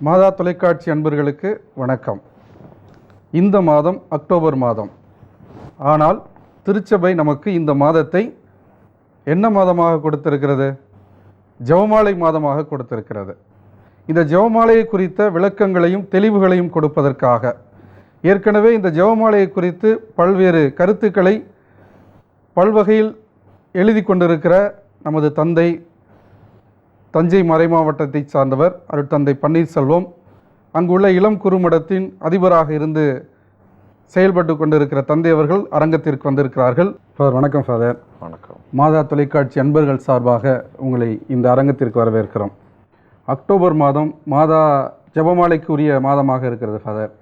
மாதா தொலைக்காட்சி அன்பர்களுக்கு வணக்கம். இந்த மாதம் அக்டோபர் மாதம். ஆனால் திருச்சபை நமக்கு இந்த மாதத்தை என்ன மாதமாக கொடுத்திருக்கிறது? ஜெபமாலை மாதமாக கொடுத்திருக்கிறது. இந்த ஜெபமாலையை குறித்த விளக்கங்களையும் தெளிவுகளையும் கொடுப்பதற்காக ஏற்கனவே இந்த ஜெபமாலையை குறித்து பல்வேறு கருத்துக்களை பல்வகையில் எழுதி கொண்டிருக்கிற நமது தந்தை, தஞ்சை மறைமாவட்டத்தை சார்ந்தவர் அருட்தந்தை பன்னீர்செல்வம், அங்குள்ள இளம் குறுமடத்தின் அதிபராக இருந்து செயல்பட்டு கொண்டிருக்கிற தந்தை அவர்கள் அரங்கத்திற்கு வந்திருக்கிறார்கள். ஃபாதர் வணக்கம். ஃபாதர் வணக்கம். மாதா தொலைக்காட்சி அன்பர்கள் சார்பாக உங்களை இந்த அரங்கத்திற்கு வரவேற்கிறோம். அக்டோபர் மாதம் மாதா ஜெபமாலைக்கு உரிய மாதமாக இருக்கிறது. ஃபாதர்,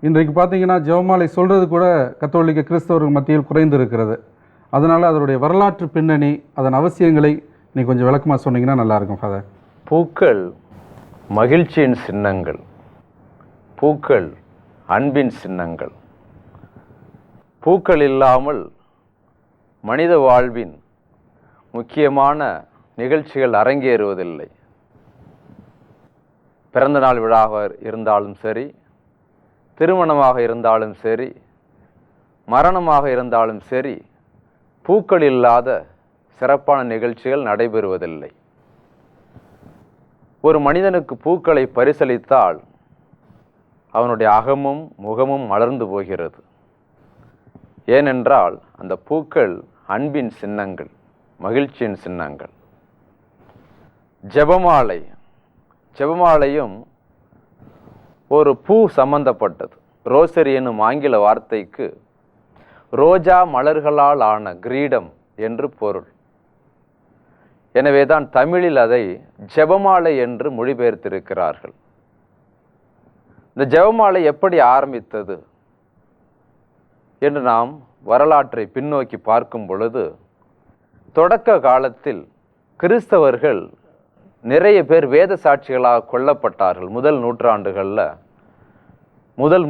இன்றைக்கு பார்த்தீங்கன்னா ஜெபமாலை சொல்கிறது கூட கத்தோலிக்க கிறிஸ்தவர்கள் மத்தியில் குறைந்து இருக்கிறது. அதனால் அதனுடைய வரலாற்று பின்னணி, அதன் அவசியங்களை நீ கொஞ்சம் விளக்கமாக சொன்னீங்கன்னா நல்லாயிருக்கும். ஃபாதர், பூக்கள் மகிழ்ச்சியின் சின்னங்கள், பூக்கள் அன்பின் சின்னங்கள். பூக்கள் இல்லாமல் மனித வாழ்வின் முக்கியமான நிகழ்ச்சிகள் அரங்கேறுவதில்லை. பிறந்தநாள் விழாவாக இருந்தாலும் சரி, திருமணமாக இருந்தாலும் சரி, மரணமாக இருந்தாலும் சரி, பூக்கள் இல்லாத சிறப்பான நிகழ்ச்சிகள் நடைபெறுவதில்லை. ஒரு மனிதனுக்கு பூக்களை பரிசளித்தால் அவனுடைய அகமும் முகமும் மலர்ந்து போகிறது. ஏனென்றால் அந்த பூக்கள் அன்பின் சின்னங்கள், மகிழ்ச்சியின் சின்னங்கள். ஜெபமாலை, ஜெபமாலையும் ஒரு பூ சம்பந்தப்பட்டது. ரோசரி என்னும் ஆங்கில வார்த்தைக்கு ரோஜா மலர்களால் ஆன கிரீடம் என்று பொருள். எனவேதான் தமிழில் அதை ஜெபமாலை என்று மொழிபெயர்த்திருக்கிறார்கள். இந்த ஜெபமாலை எப்படி ஆரம்பித்தது என்று நாம் வரலாற்றை பின்னோக்கி பார்க்கும் பொழுது, தொடக்க காலத்தில் கிறிஸ்தவர்கள் நிறைய பேர் வேத சாட்சிகளாக கொல்லப்பட்டார்கள். முதல்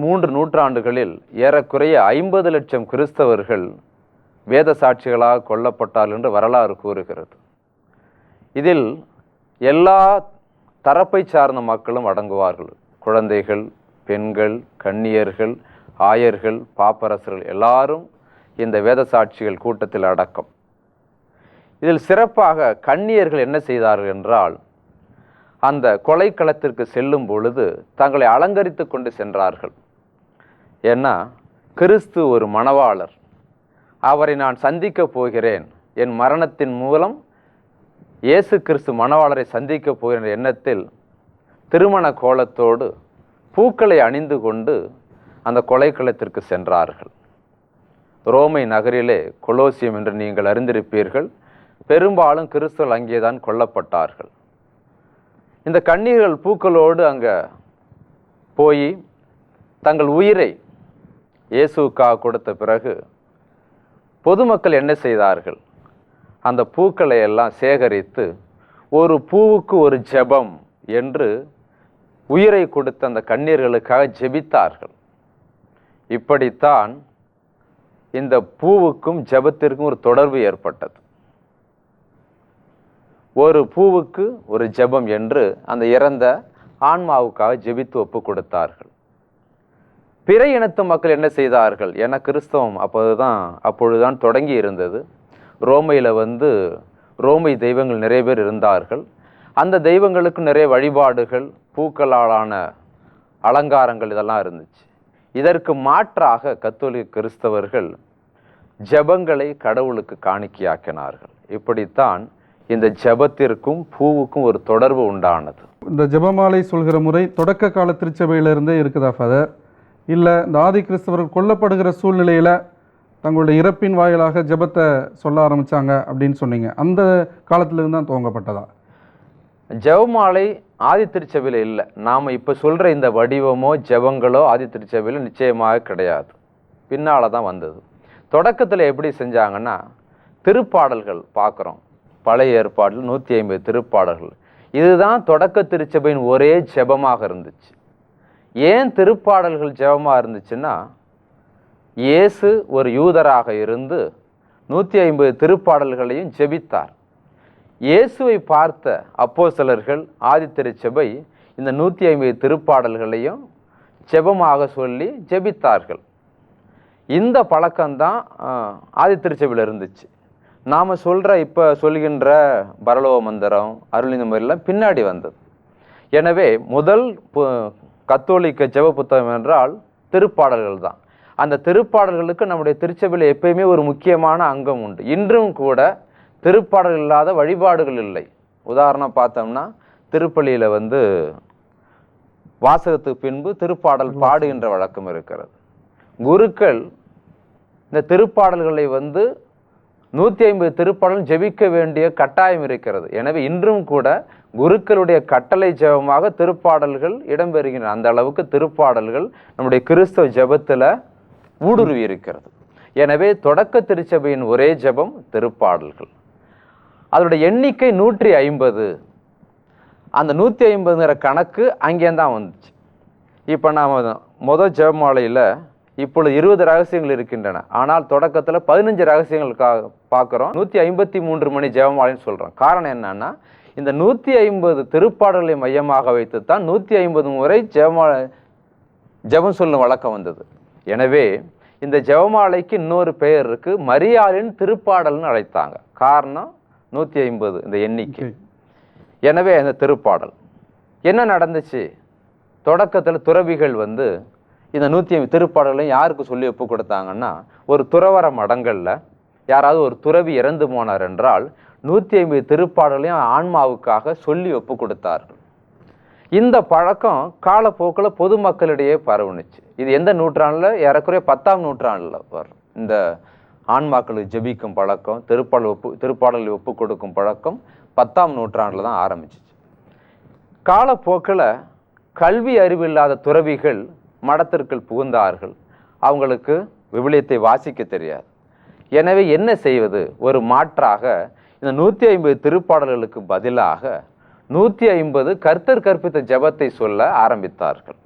3 நூற்றாண்டுகளில் ஏறக்குறைய 50 லட்சம் கிறிஸ்தவர்கள் வேத சாட்சிகளாக கொல்லப்பட்டார்கள் என்று வரலாறு கூறுகிறது. இதில் எல்லா தரப்பை சார்ந்த மக்களும் அடங்குவார்கள். குழந்தைகள், பெண்கள், கன்னியர்கள், ஆயர்கள், பாப்பரசர்கள் எல்லாரும் இந்த வேத சாட்சிகள் கூட்டத்தில் அடக்கம். இதில் சிறப்பாக கன்னியர்கள் என்ன செய்தார்கள் என்றால், அந்த கொலைக்களத்திற்கு செல்லும் பொழுது தங்களை அலங்கரித்து கொண்டு சென்றார்கள். ஏன்னா கிறிஸ்து ஒரு மணவாளர், அவரை நான் சந்திக்கப் போகிறேன், என் மரணத்தின் மூலம் இயேசு கிறிஸ்து மணவாளரை சந்திக்கப் போகிற எண்ணத்தில் திருமண கோலத்தோடு பூக்களை அணிந்து கொண்டு அந்த கொலைக்களத்திற்கு சென்றார்கள். ரோமை நகரிலே கொலோசியம் என்று நீங்கள் அறிந்திருப்பீர்கள். பெரும்பாலும் கிறிஸ்தவர்கள் அங்கேதான் கொல்லப்பட்டார்கள். இந்த கன்னியர்கள் பூக்களோடு அங்கே போய் தங்கள் உயிரை இயேசுவுக்காக கொடுத்த பிறகு பொதுமக்கள் என்ன செய்தார்கள்? அந்த பூக்களை எல்லாம் சேகரித்து ஒரு பூவுக்கு ஒரு ஜெபம் என்று உயிரை கொடுத்த அந்த கன்னியர்களுக்காக ஜெபித்தார்கள். இப்படித்தான் இந்த பூவுக்கும் ஜெபத்திற்கும் ஒரு தொடர்பு ஏற்பட்டது. ஒரு பூவுக்கு ஒரு ஜெபம் என்று அந்த இறந்த ஆன்மாவுக்காக ஜெபித்து ஒப்பு கொடுத்தார்கள். பிற இனத்து மக்கள் என்ன செய்தார்கள்? என கிறிஸ்தவம் அப்பொழுதுதான் தொடங்கி இருந்தது. ரோமையில் ரோமை தெய்வங்கள் நிறைய பேர் இருந்தார்கள். அந்த தெய்வங்களுக்கு நிறைய வழிபாடுகள், பூக்களாலான அலங்காரங்கள் இதெல்லாம் இருந்துச்சு. இதற்கு மாற்றாக கத்தோலிக்க கிறிஸ்தவர்கள் ஜெபங்களை கடவுளுக்கு காணிக்கையாக்கினார்கள். இப்படித்தான் இந்த ஜெபத்திற்கும் பூவுக்கும் ஒரு தொடர்பு உண்டானது. இந்த ஜெபமாலை சொல்கிற முறை தொடக்க கால திருச்சபையிலிருந்தே இருக்குதா ஃபாதர்? இல்லை இந்த ஆதி கிறிஸ்தவர்கள் கொல்லப்படுகிற சூழ்நிலையில் தங்களுடைய இறப்பின் வாயிலாக ஜெபத்தை சொல்ல ஆரம்பித்தாங்க அப்படின்னு சொன்னீங்க, அந்த காலத்திலிருந்து தான் துவங்கப்பட்டதா? ஜெபமாலை ஆதி திருச்சபையில் இல்லை. நாம் இப்போ சொல்கிற இந்த வடிவமோ ஜெபங்களோ ஆதி திருச்சபையில் நிச்சயமாக கிடையாது, பின்னால் தான் வந்தது. தொடக்கத்தில் எப்படி செஞ்சாங்கன்னா, திருப்பாடல்கள் பார்க்குறோம். பழைய ஏற்பாட்டில் 150 திருப்பாடல்கள். இதுதான் தொடக்க திருச்சபையின் ஒரே ஜெபமாக இருந்துச்சு. ஏன் திருப்பாடல்கள் ஜெபமாக இருந்துச்சுன்னா, இயேசு ஒரு யூதராக இருந்து 150 திருப்பாடல்களையும் ஜெபித்தார். இயேசுவை பார்த்த அப்போஸ்தலர்கள் ஆதி திருச்சபை இந்த 150 திருப்பாடல்களையும் ஜெபமாக சொல்லி ஜெபித்தார்கள். இந்த பழக்கம்தான் ஆதி திருச்சபையில் இருந்துச்சு. நாம் இப்போ சொல்கின்ற பரலோக மந்திரம், அருள் இந்த மாதிரிலாம் பின்னாடி வந்தது. எனவே முதல் கத்தோலிக்க ஜெப புத்தகம் என்றால் திருப்பாடல்கள் தான். அந்த திருப்பாடல்களுக்கு நம்முடைய திருச்சபையில் எப்பயுமே ஒரு முக்கியமான அங்கம் உண்டு. இன்றும் கூட திருப்பாடல்கள் இல்லாத வழிபாடுகள் இல்லை. உதாரணம் பார்த்தோம்னா திருப்பலியில் வாசகத்துக்கு பின்பு திருப்பாடல் பாடுகின்ற வழக்கம் இருக்கிறது. குருக்கள் இந்த திருப்பாடல்களை 150 திருப்பாடல் ஜெபிக்க வேண்டிய கட்டாயம் இருக்கிறது. எனவே இன்றும் கூட குருக்களுடைய கட்டளை ஜெபமாக திருப்பாடல்கள் இடம்பெறுகின்றன. அந்த அளவுக்கு திருப்பாடல்கள் நம்முடைய கிறிஸ்தவ ஜெபத்தில் ஊடுருவி இருக்கிறது. எனவே தொடக்க திருச்சபையின் ஒரே ஜெபம் திருப்பாடல்கள். அதோட எண்ணிக்கை 150. அந்த 150ங்கிற கணக்கு அங்கேதான் வந்துச்சு. இப்போ நாம் முதல் ஜெபமாலையில் இப்பொழுது 20 ரகசியங்கள் இருக்கின்றன. ஆனால் தொடக்கத்தில் 15 ரகசியங்களுக்காக பார்க்குறோம். 153 மணி ஜெபமாலைன்னு சொல்கிறோம். காரணம் என்னன்னா, இந்த 150 திருப்பாடல்களை மையமாக வைத்து தான் 150 முறை ஜெபம் சொல்லும் வழக்கம் வந்தது. எனவே இந்த ஜெபமாலைக்கு இன்னொரு பெயர் இருக்கு, மரியாளின் திருப்பாடல்னு அழைத்தாங்க. காரணம் 150 இந்த எண்ணிக்கை. எனவே இந்த திருப்பாடல் என்ன நடந்துச்சு? தொடக்கத்தில் துறவிகள் இந்த 150 திருப்பாடலையும் யாருக்கு சொல்லி ஒப்பு கொடுத்தாங்கன்னா, ஒரு துறவர மடங்களில் யாராவது ஒரு துறவி இறந்து போனார் என்றால் 150 திருப்பாடலையும் ஆன்மாவுக்காக சொல்லி ஒப்பு கொடுத்தார்கள். இந்த பழக்கம் காலப்போக்கில் பொதுமக்களிடையே பரவுனுச்சு. இது எந்த நூற்றாண்டில்? ஏறக்குறைய 10ஆம் நூற்றாண்டில் வரும். இந்த ஆன்மாக்களுக்கு ஜெபிக்கும் பழக்கம், திருப்பாடலை ஒப்பு கொடுக்கும் பழக்கம் 10ஆம் நூற்றாண்டில் தான் ஆரம்பிச்சிச்சு. காலப்போக்கில் கல்வி அறிவில்லாத துறவிகள் மடத்திற்குள் புகுந்தார்கள். அவங்களுக்கு விவிலியத்தை வாசிக்க தெரியாது. எனவே என்ன செய்வது? ஒரு மாற்றாக இந்த 150 திருப்பாடல்களுக்கு பதிலாக 150 கர்த்தர் கற்பித்த ஜெபத்தை சொல்ல ஆரம்பித்தார்கள்.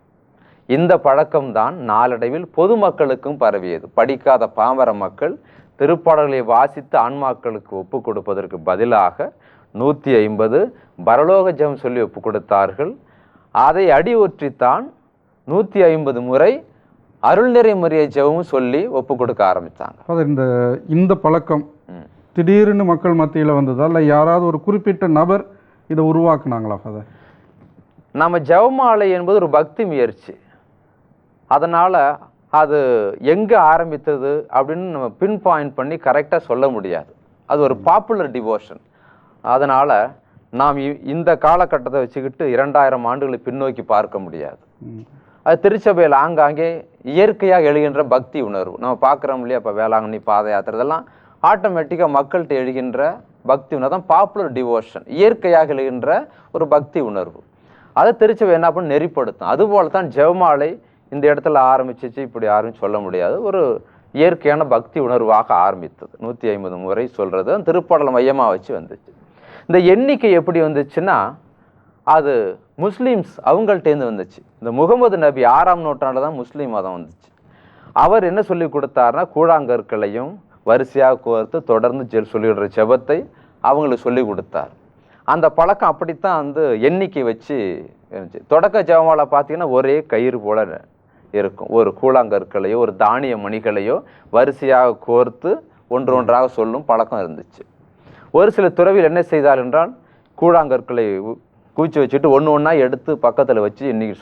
இந்த பழக்கம்தான் நாளடைவில் பொதுமக்களுக்கும் பரவியது. படிக்காத பாமர மக்கள் திருப்பாடல்களை வாசித்து ஆன்மாக்களுக்கு ஒப்பு கொடுப்பதற்கு பதிலாக 150 பரலோக ஜெபம் சொல்லி ஒப்பு கொடுத்தார்கள். அதை அடியொற்றித்தான் 150 முறை அருள் நிறை மரிய ஜெபமும் சொல்லி ஒப்பு கொடுக்க ஆரம்பித்தாங்க. இந்த பழக்கம் திடீர்னு மக்கள் மத்தியில் வந்ததா, இல்லை யாராவது ஒரு குறிப்பிட்ட நபர் இதை உருவாக்குனாங்களா ஃபாதர்? நம்ம ஜெபமாலை என்பது ஒரு பக்தி முயற்சி. அதனால் அது எங்கே ஆரம்பித்தது அப்படின்னு நம்ம பின் பாயிண்ட் பண்ணி கரெக்டாக சொல்ல முடியாது. அது ஒரு பாப்புலர் டிவோஷன். அதனால் நாம் இந்த காலகட்டத்தை வச்சுக்கிட்டு 2000 ஆண்டுகளை பின்னோக்கி பார்க்க முடியாது. அது திருச்சபையில் ஆங்காங்கே இயற்கையாக எழுகின்ற பக்தி உணர்வு நம்ம பார்க்குறோம் இல்லையா? இப்போ வேளாங்கண்ணி பாத யாத்திரை இதெல்லாம் ஆட்டோமேட்டிக்காக மக்கள்கிட்ட எழுகின்ற பக்தி உணர்வு தான் பாப்புலர் டிவோஷன். இயற்கையாக எழுகின்ற ஒரு பக்தி உணர்வு. அதை திருச்சபை என்ன பண்ண நெறிப்படுத்தும். அதுபோல தான் ஜெபமாலை இந்த இடத்துல ஆரம்பிச்சிச்சு இப்படி யாரும் சொல்ல முடியாது. ஒரு இயற்கையான பக்தி உணர்வாக ஆரம்பித்தது. 150 முறை சொல்கிறது திருப்பாடலை மையமாக வச்சு வந்துச்சு. இந்த எண்ணிக்கை எப்படி வந்துச்சுன்னா, அது முஸ்லீம்ஸ் அவங்கள்ட்டேருந்து வந்துச்சு. இந்த முகமது நபி 6ஆம் நூற்றாண்டில் தான் முஸ்லீம் மதம் வந்துச்சு. அவர் என்ன சொல்லி கொடுத்தாருன்னா, கூழாங்கற்களையும் வரிசையாக கோர்த்து தொடர்ந்து சொல்லிடுற ஜெபத்தை அவங்களுக்கு சொல்லி கொடுத்தார். அந்த பழக்கம் அப்படித்தான் எண்ணிக்கை வச்சு இருந்துச்சு. தொடக்க ஜெபமாலை பார்த்தீங்கன்னா ஒரே கயிறு போல இருக்கும். ஒரு கூழாங்கற்களையோ ஒரு தானிய மணிகளையோ வரிசையாக கோர்த்து ஒன்றாக சொல்லும் பழக்கம் இருந்துச்சு. ஒரு சில துறவிகள் என்ன செய்தார் என்றால், கூழாங்கற்களை குவிச்சு வச்சுட்டு ஒன்றா எடுத்து பக்கத்தில் வச்சு எண்ணிக்கை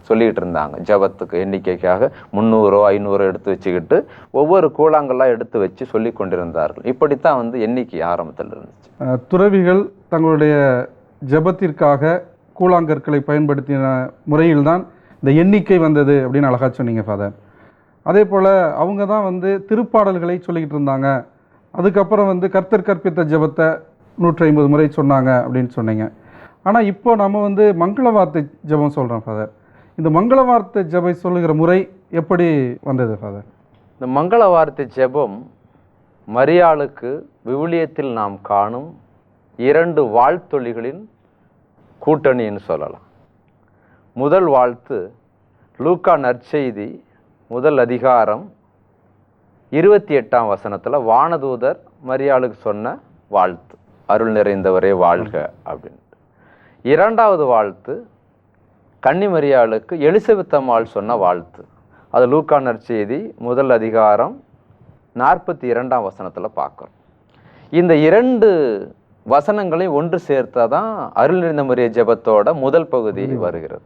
சொல்லிக்கிட்டு இருந்தாங்க. ஜபத்துக்கு எண்ணிக்கைக்காக 300 500 எடுத்து வச்சுக்கிட்டு ஒவ்வொரு கூழாங்கல்லாம் எடுத்து வச்சு சொல்லி கொண்டிருந்தார்கள். இப்படித்தான் எண்ணிக்கை ஆரம்பத்தில் இருந்துச்சு. துறவிகள் தங்களுடைய ஜபத்திற்காக கூழாங்கற்களை பயன்படுத்தின முறையில்தான் இந்த எண்ணிக்கை வந்தது அப்படின்னு அழகா சொன்னீங்க ஃபாதர். அதே போல் அவங்க தான் திருப்பாடல்களை சொல்லிக்கிட்டு இருந்தாங்க. அதுக்கப்புறம் கர்த்தர் கற்பித்த ஜபத்தை 150 முறை சொன்னாங்க அப்படின்னு சொன்னீங்க. ஆனால் இப்போ நம்ம மங்கள வார்த்தை ஜபம் சொல்கிறோம் ஃபாதர். இந்த மங்கள வார்த்தை ஜபம் சொல்லுகிற முறை எப்படி வந்தது ஃபாதர்? இந்த மங்கள வார்த்தை ஜபம் மரியாளுக்கு விவிலியத்தில் நாம் காணும் 2 வாழ்த்தொழிகளின் கூட்டணின்னு சொல்லலாம். முதல் வாழ்த்து லூக்கா நற்செய்தி 1 அதிகாரம் 28ஆம் வசனத்தில் வானதூதர் மரியாளுக்கு சொன்ன வாழ்த்து, அருள் நிறைந்தவரே வாழ்க அப்படின்னு. 2வது வாழ்த்து கன்னிமரியாளுக்கு எலிசபெத் அம்மாள் சொன்ன வாழ்த்து. அது லூக்கா நற்செய்தி 1 அதிகாரம் 42ஆம் வசனத்தில் பார்க்குறோம். இந்த 2 வசனங்களையும் ஒன்று சேர்த்தா தான் அருள் நிறைந்த மரியே ஜெபத்தோட முதல் பகுதி வருகிறது.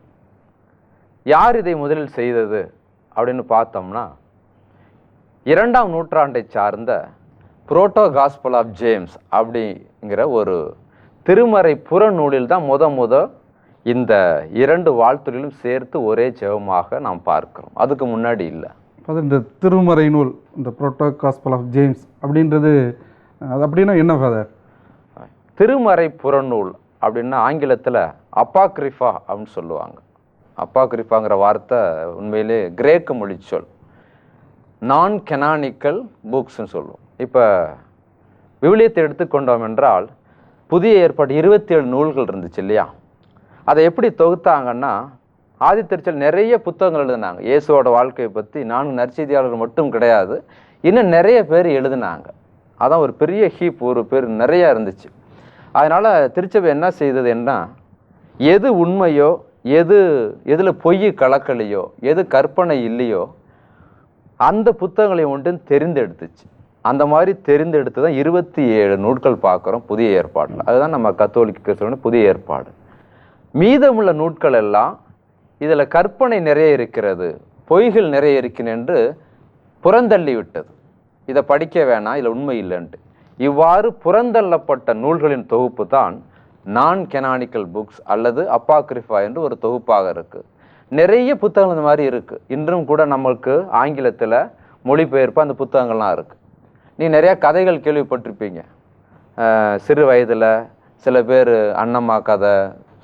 யார் இதை முதலில் செய்தது அப்படின்னு பார்த்தோம்னா, 2ஆம் நூற்றாண்டை சார்ந்த புரோட்டோ காஸ்பல் ஆஃப் ஜேம்ஸ் அப்படிங்கிற ஒரு திருமறை புறநூலில் தான் முத இந்த 2 வாழ்த்துகளிலும் சேர்த்து ஒரே ஜெபமாக நாம் பார்க்கிறோம். அதுக்கு முன்னாடி இல்லை. அது இந்த திருமறை நூல், இந்த புரோட்டோ காஸ்பல் ஆஃப் ஜேம்ஸ் அப்படின்றது அது அப்படின்னா என்ன ஃபாதர்? திருமறை புறநூல் அப்படின்னா ஆங்கிலத்தில் அப்பாக்ரிஃபா அப்படின்னு சொல்லுவாங்க. அப்பாக்ரிஃபாங்கிற வார்த்தை உண்மையிலே கிரேக்க மொழி சொல். நான் கெனானிக்கல் புக்ஸ்ன்னு சொல்லுவோம். இப்போ விவிலியத்தை எடுத்துக்கொண்டோம் என்றால் புதிய ஏற்பாடு 27 நூல்கள் இருந்துச்சு இல்லையா? அதை எப்படி தொகுத்தாங்கன்னா, ஆதித்திருச்சல் நிறைய புத்தகங்கள் எழுதினாங்க. இயேசுவோட வாழ்க்கையை பற்றி 4 நற்செய்தியாளர்கள் மட்டும் கிடையாது, இன்னும் நிறைய பேர் எழுதினாங்க. அதான் ஒரு பெரிய ஹீப், ஒரு பேர் நிறையா இருந்துச்சு. அதனால் திருச்சபை என்ன செய்ததுன்னா, எது உண்மையோ, எதில் பொய் கலக்கலையோ, எது கற்பனை இல்லையோ அந்த புத்தகங்களை ஒன்றும் தெரிந்தெடுத்துச்சு. அந்த மாதிரி தெரிந்தெடுத்து தான் 27 நூட்கள் பார்க்குறோம் புதிய ஏற்பாட்டில். அதுதான் நம்ம கத்தோலிக்க கிறிஸ்தவ புதிய ஏற்பாடு. மீதமுள்ள நூட்கள் எல்லாம் இதில் கற்பனை நிறைய இருக்கிறது, பொய்கள் நிறைய இருக்கிறது என்று புறந்தள்ளி விட்டது. இதை படிக்க வேணாம், இதில் உண்மை இல்லைன்ட்டு. இவ்வாறு புறந்தள்ளப்பட்ட நூல்களின் தொகுப்பு தான் நான் கெனானிக்கல் புக்ஸ் அல்லது அப்பாக்ரிஃபா என்று ஒரு தொகுப்பாக இருக்குது. நிறைய புத்தகங்கள் இந்த மாதிரி இருக்குது. இன்றும் கூட நம்மளுக்கு ஆங்கிலத்தில் மொழிபெயர்ப்பு அந்த புத்தகங்கள்லாம் இருக்குது. நீ நிறையா கதைகள் கேள்விப்பட்டிருப்பீங்க. சிறு வயதில் சில பேர் அண்ணம்மா கதை,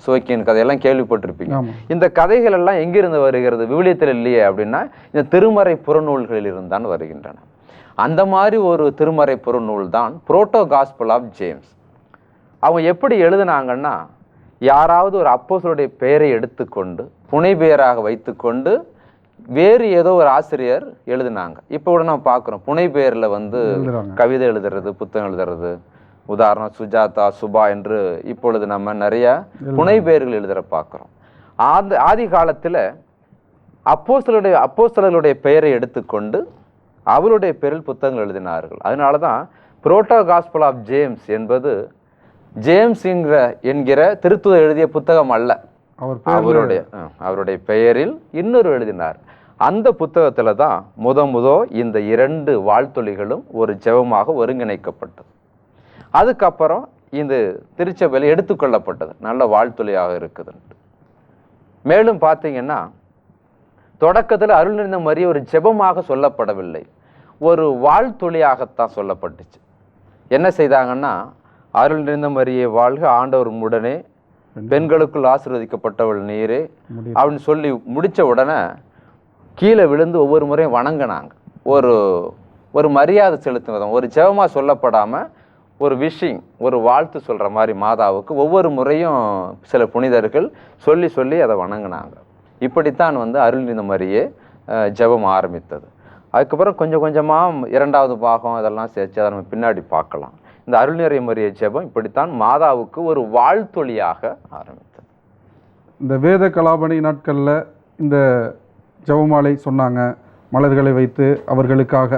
சோக்கியன் கதையெல்லாம் கேள்விப்பட்டிருப்பீங்க. இந்த கதைகள் எல்லாம் எங்கிருந்து வருகிறது? விவிலியத்தில் இல்லையே அப்படின்னா இந்த திருமறை புறநூல்களில் இருந்தான் வருகின்றன. அந்த மாதிரி ஒரு திருமறை புறநூல் தான் புரோட்டோ காஸ்பல் ஆஃப் ஜேம்ஸ். அவங்க எப்படி எழுதுனாங்கன்னா, யாராவது ஒரு அப்போஸ்தலருடைய பெயரை எடுத்துக்கொண்டு புனை பெயராக வைத்துக்கொண்டு வேறு ஏதோ ஒரு ஆசிரியர் எழுதினாங்க. இப்போ கூட நம்ம பார்க்குறோம் புனை பெயரில் கவிதை எழுதுறது, புத்தகம் எழுதுறது. உதாரணம் சுஜாதா, சுபா என்று இப்பொழுது நம்ம நிறைய புனை பெயர்கள் எழுதுற பார்க்குறோம். ஆதி காலத்தில் அப்போஸ்தலர்களுடைய பெயரை எடுத்துக்கொண்டு அவருடைய பேரில் புத்தகங்கள் எழுதினார்கள். அதனால தான் புரோட்டோ காஸ்பல் ஆஃப் ஜேம்ஸ் என்பது ஜேம்ஸ் என்கிற திருத்துதர் எழுதிய புத்தகம் அல்ல, அவருடைய பெயரில் இன்னொரு எழுதினார். அந்த புத்தகத்துல தான் இந்த 2 வாழ்த்தொலிகளும் ஒரு ஜெபமாக ஒருங்கிணைக்கப்பட்டது. அதுக்கப்புறம் இந்த திருச்சபையில் எடுத்துக்கொள்ளப்பட்டது, நல்ல வாழ்த்தொலியாக இருக்குது. மேலும் பார்த்தீங்கன்னா, தொடக்கத்தில் அருள் நிறைந்த மரியே ஒரு ஜெபமாக சொல்லப்படவில்லை, ஒரு வாழ்த்தொலியாகத்தான் சொல்லப்பட்டுச்சு. என்ன செய்தாங்கன்னா, அருள் நிறைந்த மரியே வாழ்க, ஆண்டவர் உடனே, பெண்களுக்குள் ஆசீர்வதிக்கப்பட்டவள் நீரே அப்படின்னு சொல்லி முடிச்ச உடனே கீழே விழுந்து ஒவ்வொரு முறையும் வணங்கினாங்க. ஒரு மரியாதை செலுத்துவதும், ஒரு ஜெபமாக சொல்லப்படாமல் ஒரு விஷிங், ஒரு வாழ்த்து சொல்கிற மாதிரி மாதாவுக்கு ஒவ்வொரு முறையும் சில புனிதர்கள் சொல்லி அதை வணங்கினாங்க. இப்படித்தான் அருள் நிறைந்த மரியே ஜெபம் ஆரம்பித்தது. அதுக்கப்புறம் கொஞ்சம் கொஞ்சமாக 2வது பாகம் அதெல்லாம் சேர்த்து அதை நம்ம பின்னாடி பார்க்கலாம். இந்த அருள் நிறைந்த மரியே ஜெபம் இப்படித்தான் மாதாவுக்கு ஒரு வாழ்த்தொலியாக ஆரம்பித்தது. இந்த வேத கலாபணி நாட்களில் இந்த ஜெபமாலை சொன்னாங்க, மலர்களை வைத்து அவர்களுக்காக,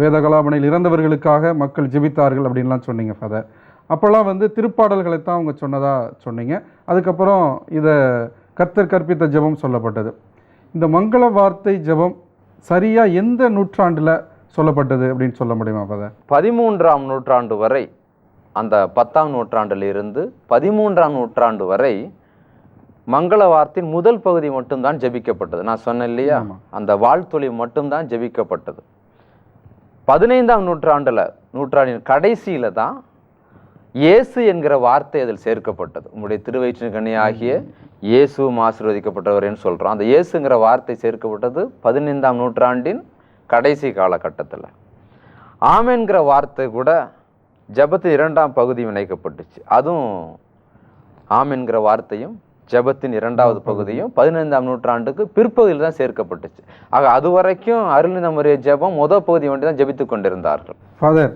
வேத கலாபணியில் இறந்தவர்களுக்காக மக்கள் ஜெபித்தார்கள் அப்படின்லாம் சொன்னீங்க ஃபாதர். அப்போல்லாம் திருப்பாடல்களைத்தான் அவங்க சொன்னீங்க. அதுக்கப்புறம் இதை கர்த்தர் கற்பித்த ஜெபம் சொல்லப்பட்டது. இந்த மங்கள வார்த்தை ஜெபம் சரியாக எந்த நூற்றாண்டில் சொல்லப்பட்டது அப்படின்னு சொல்ல முடியுமா ஃபாதர்? 13ஆம் நூற்றாண்டு வரை, அந்த 10ஆம் நூற்றாண்டிலிருந்து 13ஆம் நூற்றாண்டு வரை மங்கள வார்த்தையின் முதல் பகுதி மட்டும்தான் ஜெபிக்கப்பட்டது. நான் சொன்னேன் இல்லையா, அந்த வாழ்த்தொலி மட்டும்தான் ஜெபிக்கப்பட்டது. 15ஆம் நூற்றாண்டின் கடைசியில தான் இயேசு என்கிற வார்த்தை அதில் சேர்க்கப்பட்டது. உங்களுடைய திருவயிற்றின் கனி ஆகிய இயேசுவும் ஆசீர்வதிக்கப்பட்டவரேன்னு சொல்கிறோம். அந்த இயேசுங்கிற வார்த்தை சேர்க்கப்பட்டது 15ஆம் நூற்றாண்டின் கடைசி காலகட்டத்தில். ஆமென்கிற வார்த்தை கூட ஜெபத்தின் 2ஆம் பகுதி இணைக்கப்பட்டுச்சு. அதுவும் ஆமென்கிற வார்த்தையும் ஜெபத்தின் 2வது பகுதியும் 15ஆம் நூற்றாண்டுக்கு பிற்பகுதியில் தான் சேர்க்கப்பட்டுச்சு. ஆக அது வரைக்கும் அருள் நிறைந்த மரியே ஜெபம் முதல் பகுதி ஒன்று தான் ஜெபித்து கொண்டிருந்தார்கள். ஃபாதர்,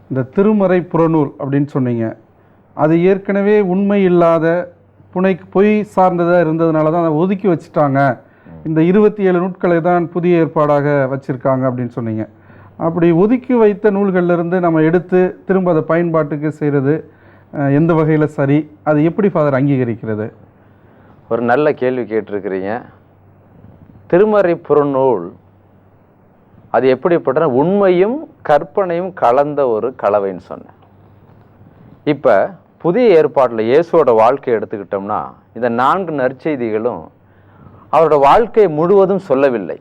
இந்த திருமறை புறநூல் அப்படின்னு சொன்னீங்க, அது ஏற்கனவே உண்மை இல்லாத பொய் சார்ந்ததாக இருந்ததுனால தான் அதை ஒதுக்கி வச்சுட்டாங்க, இந்த 27 நூட்களை தான் புதிய ஏற்பாடாக வச்சுருக்காங்க அப்படின்னு சொன்னீங்க. அப்படி ஒதுக்கி வைத்த நூல்கள்லேருந்து நம்ம எடுத்து திரும்ப அதை பயன்பாட்டுக்கு செய்கிறது எந்த வகையில் சரி, அது எப்படி ஃபாதர் அங்கீகரிக்கிறது? ஒரு நல்ல கேள்வி கேட்டிருக்கிறீங்க. திருமறை புறநூல் அது எப்படிப்பட்ட உண்மையும் கற்பனையும் கலந்த ஒரு கலவைன்னு சொன்னேன். இப்போ புதிய ஏற்பாட்டில் இயேசுவோட வாழ்க்கையை எடுத்துக்கிட்டோம்னா இந்த 4 நற்செய்திகளும் அவரோட வாழ்க்கை முழுவதும் சொல்லவில்லை.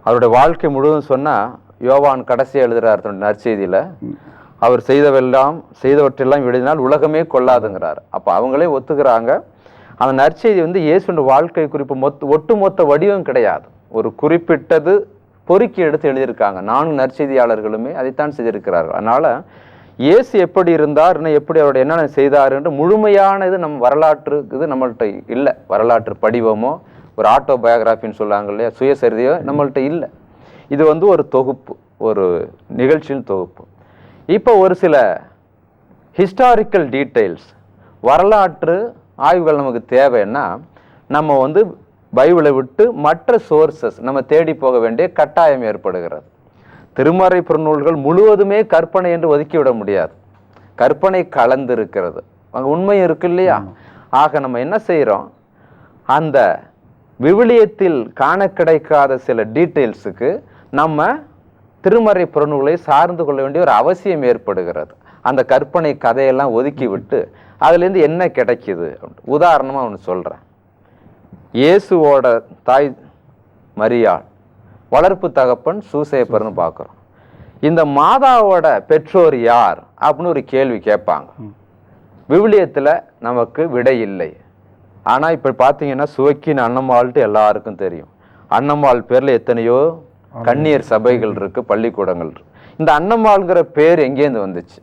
அவருடைய வாழ்க்கை முழுவதும் சொன்னால் யோவான் கடைசியாக எழுதுகிறார் தன்னுடைய நற்செய்தியில், அவர் செய்தவற்றெல்லாம் எழுதினால் உலகமே கொள்ளாதுங்கிறார். அப்போ அவங்களே ஒத்துக்கிறாங்க. அந்த நற்செய்தி இயேசுடைய வாழ்க்கை குறிப்பு ஒட்டுமொத்த வடிவம் கிடையாது, ஒரு குறிப்பிட்டது பொறுக்கி எடுத்து எழுதியிருக்காங்க. 4 நற்செய்தியாளர்களுமே அதைத்தான் செய்திருக்கிறார்கள். அதனால் இயேசு எப்படி இருந்தார், எப்படி அவருடைய என்னென்ன செய்தார் என்று முழுமையான இது நம்ம வரலாற்று இது நம்மள்கிட்ட இல்லை. வரலாற்று படிவமோ ஒரு ஆட்டோபயோகிராஃபின்னு சொல்லுவாங்க இல்லையா, சுயசரிதையோ நம்மள்கிட்ட இல்லை. இது ஒரு தொகுப்பு, ஒரு நிகழ்ச்சியின் தொகுப்பு. இப்போ ஒரு சில ஹிஸ்டாரிக்கல் டீட்டெயில்ஸ், வரலாற்று ஆய்வுகள் நமக்கு தேவைன்னா நம்ம பைபிளை விட்டு மற்ற சோர்சஸ் நம்ம தேடி போக வேண்டிய கட்டாயம் ஏற்படுகிறது. திருமறை புறநூல்கள் முழுவதுமே கற்பனை என்று ஒதுக்கிவிட முடியாது, கற்பனை கலந்து இருக்கிறது, அங்கே உண்மை இருக்கு இல்லையா. ஆக நம்ம என்ன செய்கிறோம், அந்த விவிலியத்தில் காண கிடைக்காத சில டீட்டெயில்ஸுக்கு நம்ம திருமறை புறநூலை சார்ந்து கொள்ள வேண்டிய ஒரு அவசியம் ஏற்படுகிறது. அந்த கற்பனை கதையெல்லாம் ஒதுக்கி விட்டு அதுலேருந்து என்ன கிடைக்குது. உதாரணமாக ஒன்று சொல்கிறேன். இயேசுவோட தாய் மரியாள், வளர்ப்பு தகப்பன் சூசேப்பர்னு பார்க்குறோம். இந்த மாதாவோட பெற்றோர் யார் அப்படின்னு ஒரு கேள்வி கேட்பாங்க. விவிலியத்தில் நமக்கு விடை இல்லை. ஆனால் இப்போ பார்த்தீங்கன்னா சுவக்கின் அன்னம்மாள்ட்டு எல்லாருக்கும் தெரியும். அன்னம்மாள் பேரில் எத்தனையோ கன்னியர் சபைகள் இருக்கு, பள்ளிக்கூடங்கள் இருக்கு. இந்த அன்னம்மாள்ங்கிற பேர் எங்கேருந்து வந்துச்சு,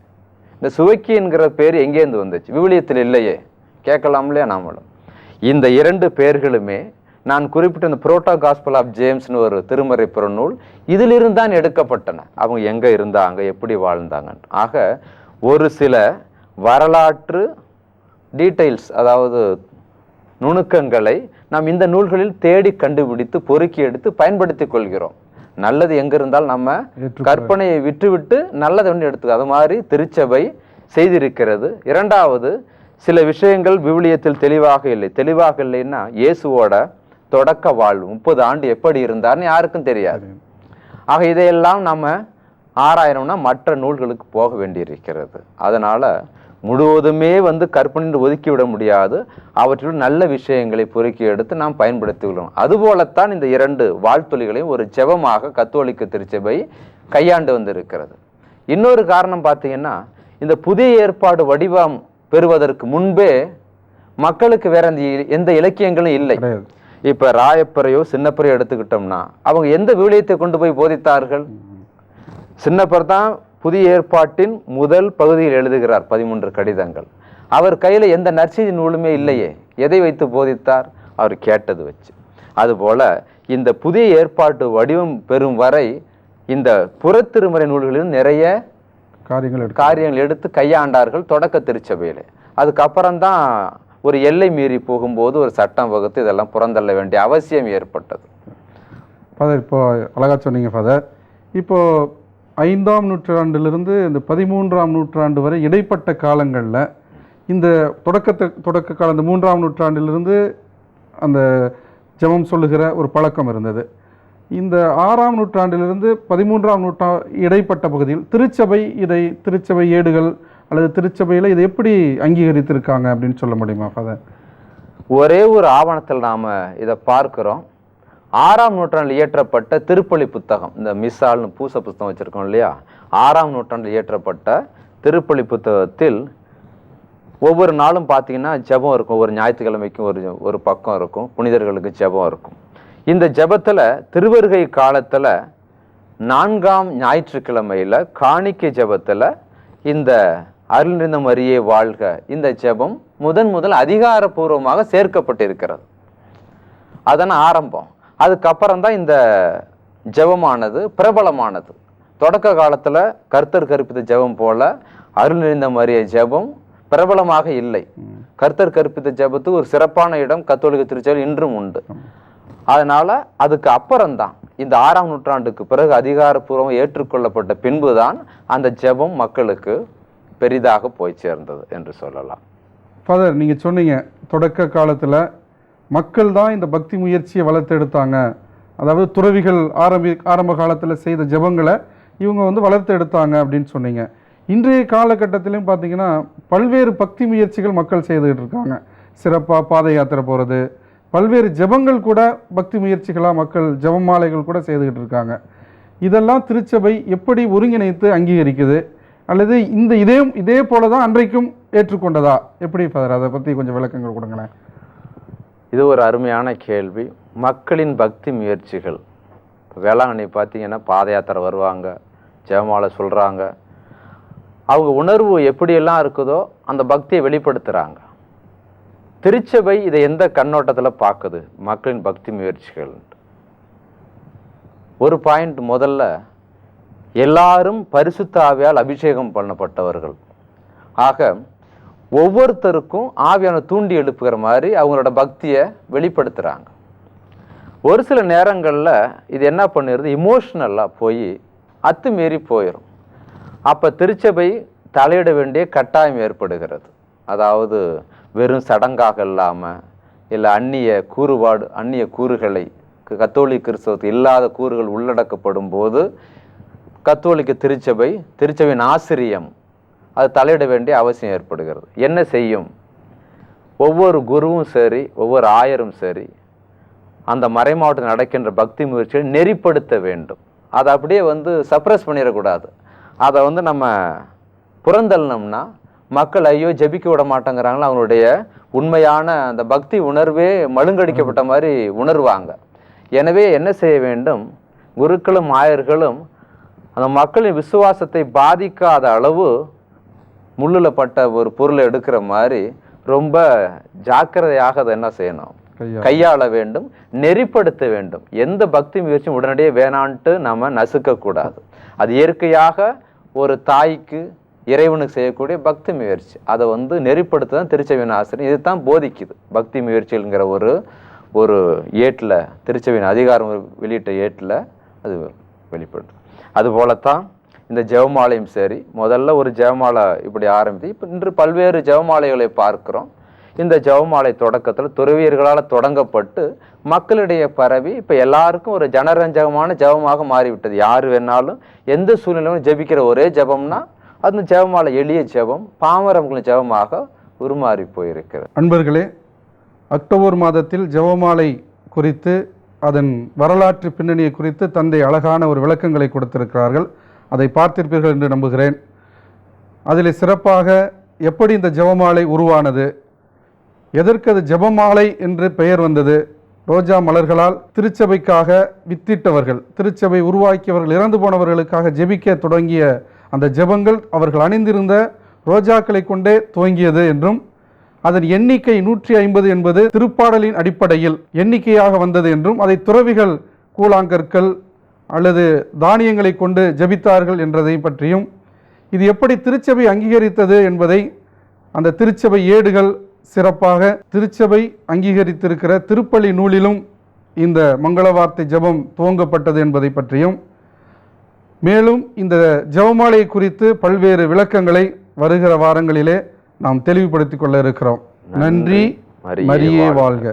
இந்த சுவக்கிங்கிற பேர் எங்கேருந்து வந்துச்சு, விவிலியத்தில் இல்லையே. கேட்கலாம் இல்லையா நாமளும். இந்த 2 பேர்களுமே நான் குறிப்பிட்ட இந்த புரோட்டோ காஸ்பல் ஆஃப் ஜேம்ஸ்னு ஒரு திருமறை புறநூல், இதிலிருந்து தான் எடுக்கப்பட்டன. அவங்க எங்கே இருந்தாங்க, எப்படி வாழ்ந்தாங்க. ஆக ஒரு சில வரலாற்று டீட்டெயில்ஸ், அதாவது நுணுக்கங்களை நாம் இந்த நூல்களில் தேடி கண்டுபிடித்து பொறுக்கி எடுத்து பயன்படுத்தி கொள்கிறோம். நல்லது எங்கே இருந்தால் நம்ம கற்பனையை விட்டுவிட்டு நல்லதை எடுத்துக்க. அது மாதிரி திருச்சபை செய்திருக்கிறது. இரண்டாவது, சில விஷயங்கள் விவிலியத்தில் தெளிவாக இல்லைன்னா இயேசுவோட தொடக்க வாழ்வு 30 ஆண்டு எப்படி இருந்தார்னு யாருக்கும் தெரியாது. ஆக இதையெல்லாம் நம்ம ஆராயணும்னா மற்ற நூல்களுக்கு போக வேண்டியிருக்கிறது. அதனால முழுவதுமே கற்பனை ஒதுக்கி விட முடியாது. அவற்றில் நல்ல விஷயங்களை பொறுக்கி எடுத்து நாம் பயன்படுத்திக்கிறோம். அதுபோலத்தான் இந்த 2 வாழ்த்தொலிகளையும் ஒரு ஜெபமாக கத்தோலிக்க திருச்சபை கையாண்டு வந்திருக்கிறது. இன்னொரு காரணம் பார்த்தீங்கன்னா, இந்த புதிய ஏற்பாடு வடிவம் பெறுவதற்கு முன்பே மக்களுக்கு வேற எந்த இலக்கியங்களும் இல்லை. இப்ப ராயப்பரையோ சின்னப்பரையோ எடுத்துக்கிட்டோம்னா அவங்க எந்த விவிலியத்தை கொண்டு போய் போதித்தார்கள்? சின்னப்பர் தான் புதிய ஏற்பாட்டின் முதல் பகுதியில் எழுதுகிறார் 13 கடிதங்கள். அவர் கையில எந்த நற்செய்தி நூலுமே இல்லையே. எதை வைத்து போதித்தார்? அவர் கேட்டது வச்சு. அதுபோல இந்த புதிய ஏற்பாட்டு வடிவம் பெறும் வரை இந்த புறத்திருமறை நூல்களிலும் நிறைய காரியங்கள் எடுத்து கையாண்டார்கள் தொடக்க திருச்சபையிலே. அதுக்கப்புறம்தான் ஒரு எல்லை மீறி போகும்போது ஒரு சட்டம் வகுத்து இதெல்லாம் புறந்தள்ள வேண்டிய அவசியம் ஏற்பட்டது. ஃபாதர், இப்போ அழகா சொன்னீங்க ஃபாதர். இப்போ 5ஆம் நூற்றாண்டிலிருந்து இந்த 13ஆம் நூற்றாண்டு வரை இடைப்பட்ட காலங்களில் இந்த தொடக்க காலம், இந்த 3ஆம் நூற்றாண்டிலிருந்து அந்த ஜெபம் சொல்லுகிற ஒரு பழக்கம் இருந்தது. இந்த 6ஆம் நூற்றாண்டிலிருந்து 13ஆம் இடைப்பட்ட பகுதியில் திருச்சபை ஏடுகள் அல்லது திருச்சபையில் இதை எப்படி அங்கீகரித்திருக்காங்க அப்படின்னு சொல்ல முடியுமா ஃபாதர்? ஒரே ஒரு ஆவணத்தில் நாம் இதை பார்க்கிறோம். 6ஆம் நூற்றாண்டில் இயற்றப்பட்ட திருப்பலி புத்தகம், இந்த மிஸ்ஸால்னு பூச புத்தகம் வச்சுருக்கோம் இல்லையா, 6ஆம் நூற்றாண்டில் இயற்றப்பட்ட திருப்பலி புத்தகத்தில் ஒவ்வொரு நாளும் பார்த்தீங்கன்னா ஜெபம் இருக்கும். ஒரு ஞாயிற்றுக்கிழமைக்கும் ஒரு பக்கம் இருக்கும், புனிதர்களுக்கு ஜெபம் இருக்கும். இந்த ஜெபத்தில் திருவருகை காலத்தில் 4ஆம் ஞாயிற்றுக்கிழமையில் காணிக்கை ஜெபத்தில் இந்த அருள் நிறைந்த மரியே வாழ்க இந்த ஜெபம் முதல் அதிகாரப்பூர்வமாக சேர்க்கப்பட்டிருக்கிறது. அதன் ஆரம்பம். அதுக்கப்புறம் தான் இந்த ஜெபமானது பிரபலமானது. தொடக்க காலத்தில் கர்த்தர் கற்பித்த ஜெபம் போல அருள் நிறைந்த மரியே ஜெபம் பிரபலமாக இல்லை. கர்த்தர் கற்பித்த ஜெபத்துக்கு ஒரு சிறப்பான இடம் கத்தோலிக்க திருச்சபையில் இன்றும் உண்டு. அதனால அதுக்கு அப்புறம்தான் இந்த 6ஆம் நூற்றாண்டுக்கு பிறகு அதிகாரப்பூர்வம் ஏற்றுக்கொள்ளப்பட்ட பின்புதான் அந்த ஜெபம் மக்களுக்கு பெரிதாக போய் சேர்ந்தது என்று சொல்லலாம். ஃபாதர், நீங்கள் சொன்னீங்க தொடக்க காலத்தில் மக்கள் தான் இந்த பக்தி முயற்சியை வளர்த்தெடுத்தாங்க. அதாவது துறவிகள் ஆரம்ப காலத்தில் செய்த ஜெபங்களை இவங்க வளர்த்தெடுத்தாங்க அப்படின்னு சொன்னீங்க. இன்றைய காலகட்டத்திலையும் பார்த்தீங்கன்னா பல்வேறு பக்தி முயற்சிகள் மக்கள் செய்துக்கிட்டு இருக்காங்க. சிறப்பாக பாத யாத்திரை போகிறது, பல்வேறு ஜெபங்கள் கூட பக்தி முயற்சிகளாக மக்கள் ஜெபமாலைகள் கூட செய்துக்கிட்டு இருக்காங்க. இதெல்லாம் திருச்சபை எப்படி ஒருங்கிணைத்து அங்கீகரிக்குது, அல்லது இதே போல தான் அன்றைக்கும் ஏற்றுக்கொண்டதா? எப்படி ஃபாதர், அதை பற்றி கொஞ்சம் விளக்கங்கள் கொடுங்களேன். இது ஒரு அருமையான கேள்வி. மக்களின் பக்தி முயற்சிகள், வேளாங்கண்ணி பார்த்தீங்கன்னா பாத யாத்திரை வருவாங்க, ஜெபமாலை சொல்கிறாங்க. அவங்க உணர்வு எப்படியெல்லாம் இருக்குதோ அந்த பக்தியை வெளிப்படுத்துகிறாங்க. திருச்சபை இதை எந்த கண்ணோட்டத்தில் பார்க்குது மக்களின் பக்தி முயற்சிகள்? ஒரு பாயிண்ட், முதல்ல எல்லாரும் பரிசுத்த ஆவியால் அபிஷேகம் பண்ணப்பட்டவர்கள். ஆக ஒவ்வொருத்தருக்கும் ஆவியான தூண்டி எழுப்புகிற மாதிரி அவங்களோட பக்தியை வெளிப்படுத்துகிறாங்க. ஒரு சில நேரங்களில் இது என்ன பண்ணிடுது, இமோஷ்னலாக போய் அத்துமீறி போயிடும். அப்போ திருச்சபை தலையிட வேண்டிய கட்டாயம் ஏற்படுகிறது. அதாவது வெறும் சடங்காக இல்லாமல், இல்லை அந்நிய கூறுகளை, கத்தோலிக்க கிறிஸ்தவத்துக்கு இல்லாத கூறுகள் உள்ளடக்கப்படும் போது கத்தோலிக்க திருச்சபையின் ஆசிரியம் அது தலையிட வேண்டிய அவசியம் ஏற்படுகிறது. என்ன செய்யும்? ஒவ்வொரு குருவும் சரி, ஒவ்வொரு ஆயரும் சரி, அந்த மறைமாவட்டத்தில் நடக்கின்ற பக்தி முயற்சியை நெறிப்படுத்த வேண்டும். அதை அப்படியே சப்ரஸ் பண்ணிடக்கூடாது. அதை நம்ம புறந்தள்ளனோம்னா மக்கள் ஐயோ ஜெபிக்க விட மாட்டேங்கிறாங்களா, அவங்களுடைய உண்மையான அந்த பக்தி உணர்வே மழுங்கடிக்கப்பட்ட மாதிரி உணர்வாங்க. எனவே என்ன செய்ய வேண்டும்? குருக்களும் ஆயர்களும் அந்த மக்களின் விசுவாசத்தை பாதிக்காத அளவு முள்ளில் பட்ட ஒரு பொருளை எடுக்கிற மாதிரி ரொம்ப ஜாக்கிரதையாக அதை என்ன செய்யணும், கையாள வேண்டும், நெறிப்படுத்த வேண்டும். எந்த பக்தி முயற்சியும் உடனடியே வேணான்ட்டு நம்ம நசுக்கக்கூடாது. அது இயற்கையாக ஒரு தாய்க்கு இறைவனுக்கு செய்யக்கூடிய பக்தி முயற்சி. அதை நெறிப்படுத்த தான் திருச்சபையின் ஆசிரியர் இதுதான் போதிக்குது. பக்தி முயற்சிங்கிற ஒரு ஏட்டில், திருச்சபையின் அதிகாரம் வெளியிட்ட ஏட்டில் அது வெளிப்படுது. அதுபோலத்தான் இந்த ஜெபமாலையும் சரி, முதல்ல ஒரு ஜெபமாலை இப்படி ஆரம்பித்து இப்போ இன்று பல்வேறு ஜெபமாலைகளை பார்க்கிறோம். இந்த ஜெபமாலை தொடக்கத்தில் துறவியர்களால் தொடங்கப்பட்டு மக்களிடையே பரவி இப்போ எல்லாருக்கும் ஒரு ஜனரஞ்சகமான ஜெபமாக மாறிவிட்டது. யார் வேணாலும் எந்த சூழ்நிலையும் ஜெபிக்கிற ஒரே ஜெபம்னா அந்த ஜெபமாலை எளிய ஜெபம், பாமரங்களின் ஜெபமாக உருமாறி போயிருக்கிறது. அன்பர்களே, அக்டோபர் மாதத்தில் ஜெபமாலை குறித்து, அதன் வரலாற்று பின்னணியை குறித்து தந்தை அழகான ஒரு விளக்கங்களை கொடுத்திருக்கிறார்கள். அதை பார்த்திருப்பீர்கள் என்று நம்புகிறேன். அதில் சிறப்பாக எப்படி இந்த ஜெபமாலை உருவானது, எதற்கு அது ஜெபமாலை என்று பெயர் வந்தது, ரோஜா மலர்களால் திருச்சபைக்காக வித்திட்டவர்கள், திருச்சபை உருவாக்கியவர்கள், இறந்து போனவர்களுக்காக ஜெபிக்க தொடங்கிய அந்த ஜெபங்கள் அவர்கள் அணிந்திருந்த ரோஜாக்களை கொண்டே துவங்கியது என்றும், அதன் எண்ணிக்கை 150 என்பது திருப்பாடலின் அடிப்படையில் எண்ணிக்கையாக வந்தது என்றும், அதை துறவிகள் கூழாங்கற்கள் அல்லது தானியங்களை கொண்டு ஜெபித்தார்கள் என்றதை பற்றியும், இது எப்படி திருச்சபை அங்கீகரித்தது என்பதை அந்த திருச்சபை ஏடுகள் சிறப்பாக திருச்சபை அங்கீகரித்திருக்கிற திருப்பலி நூலிலும் இந்த மங்கள வார்த்தை ஜெபம் துவங்கப்பட்டது என்பதை பற்றியும், மேலும் இந்த ஜெபமாலை குறித்து பல்வேறு விளக்கங்களை வருகிற வாரங்களிலே நாம் தெளிவுபடுத்திக் கொள்ள இருக்கிறோம். நன்றி. மரியே வாழ்க.